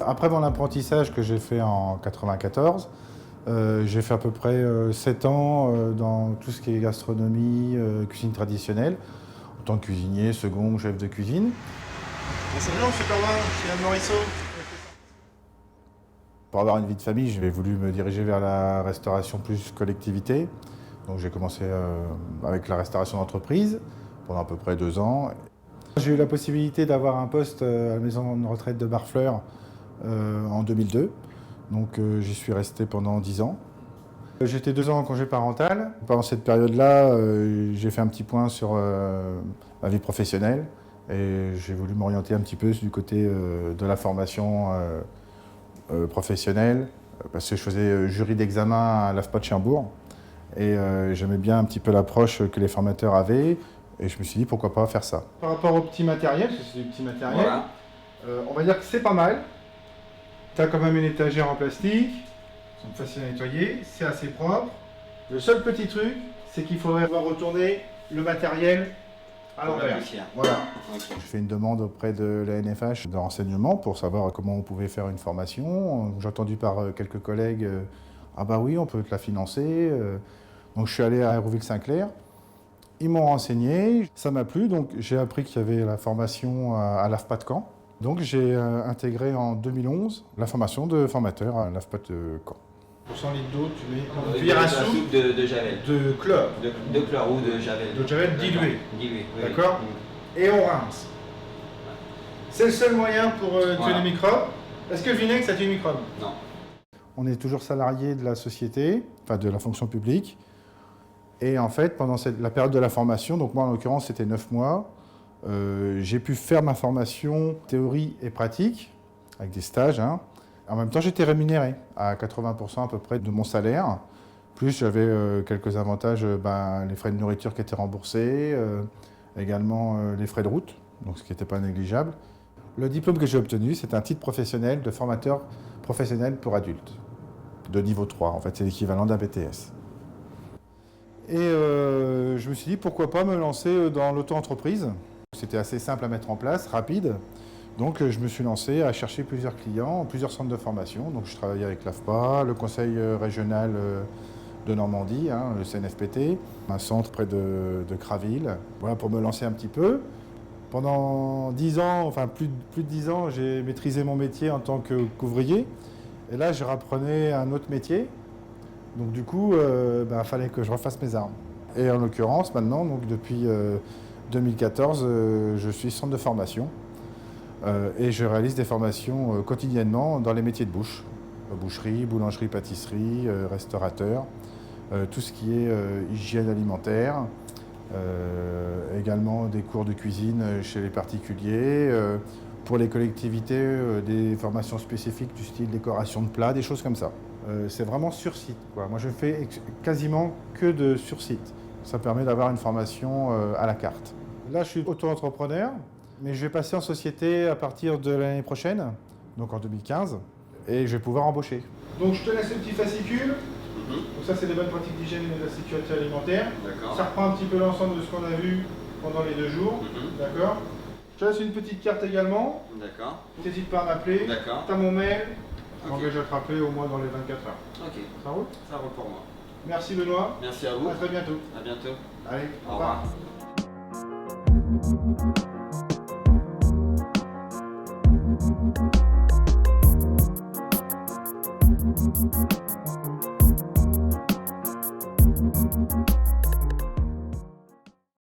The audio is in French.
Après mon apprentissage que j'ai fait en 94, j'ai fait à peu près 7 ans dans tout ce qui est gastronomie, cuisine traditionnelle, en tant que cuisinier, second, chef de cuisine. C'est bon, Superman, c'est Anne Morisseau. Pour avoir une vie de famille, j'ai voulu me diriger vers la restauration plus collectivité. Donc j'ai commencé avec la restauration d'entreprise pendant à peu près 2 ans. J'ai eu la possibilité d'avoir un poste à la maison de retraite de Barfleur en 2002. Donc j'y suis resté pendant 10 ans. J'étais 2 ans en congé parental. Pendant cette période-là, j'ai fait un petit point sur ma vie professionnelle et j'ai voulu m'orienter un petit peu du côté de la formation professionnelle parce que je faisais jury d'examen à l'AFPA de Cherbourg et j'aimais bien un petit peu l'approche que les formateurs avaient et je me suis dit pourquoi pas faire ça. Par rapport au petit matériel, parce que c'est du petit matériel, voilà. On va dire que c'est pas mal. Tu as quand même une étagère en plastique, c'est facile à nettoyer, c'est assez propre. Le seul petit truc, c'est qu'il faudrait retourner le matériel à l'envers. Voilà. Okay. J'ai fait une demande auprès de la NFH de renseignements pour savoir comment on pouvait faire une formation. J'ai entendu par quelques collègues, ah bah oui, on peut te la financer. Donc je suis allé à Hérouville-Saint-Clair. Ils m'ont renseigné, ça m'a plu, donc j'ai appris qu'il y avait la formation à l'AFPA de Caen. Donc j'ai intégré en 2011 la formation de formateur à l'AFPA de Caen. Pour 100 litres d'eau, tu mets une cuillère à soupe de javel. De chlore. De chlore ou de javel. De javel dilué. Dilué, oui. D'accord. Et on rince. C'est le seul moyen pour tuer les microbes. Est-ce que le vinaigre, ça tue les microbes? Non. On est toujours salarié de la société, enfin de la fonction publique. Et en fait, pendant la période de la formation, donc moi en l'occurrence c'était 9 mois, j'ai pu faire ma formation théorie et pratique, avec des stages. Hein. En même temps, j'étais rémunéré à 80% à peu près de mon salaire. Plus j'avais quelques avantages, les frais de nourriture qui étaient remboursés, également les frais de route, donc ce qui n'était pas négligeable. Le diplôme que j'ai obtenu, c'est un titre professionnel de formateur professionnel pour adultes, de niveau 3. En fait, c'est l'équivalent d'un BTS. Et je me suis dit, pourquoi pas me lancer dans l'auto-entreprise. C'était assez simple à mettre en place, rapide. Donc je me suis lancé à chercher plusieurs clients, plusieurs centres de formation. Donc je travaillais avec l'AFPA, le conseil régional de Normandie, hein, le CNFPT, un centre près de Craville, voilà, pour me lancer un petit peu. Pendant 10 ans, enfin plus de 10 ans, j'ai maîtrisé mon métier en tant qu'ouvrier. Et là, je reprenais un autre métier. Donc du coup, fallait que je refasse mes armes. Et en l'occurrence, maintenant, donc depuis 2014, je suis centre de formation et je réalise des formations quotidiennement dans les métiers de bouche. Boucherie, boulangerie, pâtisserie, restaurateur, tout ce qui est hygiène alimentaire, également des cours de cuisine chez les particuliers, pour les collectivités, des formations spécifiques du style décoration de plats, des choses comme ça. C'est vraiment sur site, quoi. Moi, je fais quasiment que de sur site. Ça permet d'avoir une formation à la carte. Là, je suis auto-entrepreneur, mais je vais passer en société à partir de l'année prochaine, donc en 2015, et je vais pouvoir embaucher. Donc, je te laisse le petit fascicule. Donc ça, c'est des bonnes pratiques d'hygiène et de la sécurité alimentaire. Ça reprend un petit peu l'ensemble de ce qu'on a vu pendant les 2 jours. D'accord. Je te laisse une petite carte également. D'accord. N'hésite pas à m'appeler. D'accord. Tu as mon mail. Je m'engage à te rappeler au moins dans les 24 heures. Ok. Ça roule? Ça roule pour moi. Merci Benoît. Merci à vous. À très bientôt. À bientôt. Allez, au revoir. Au revoir.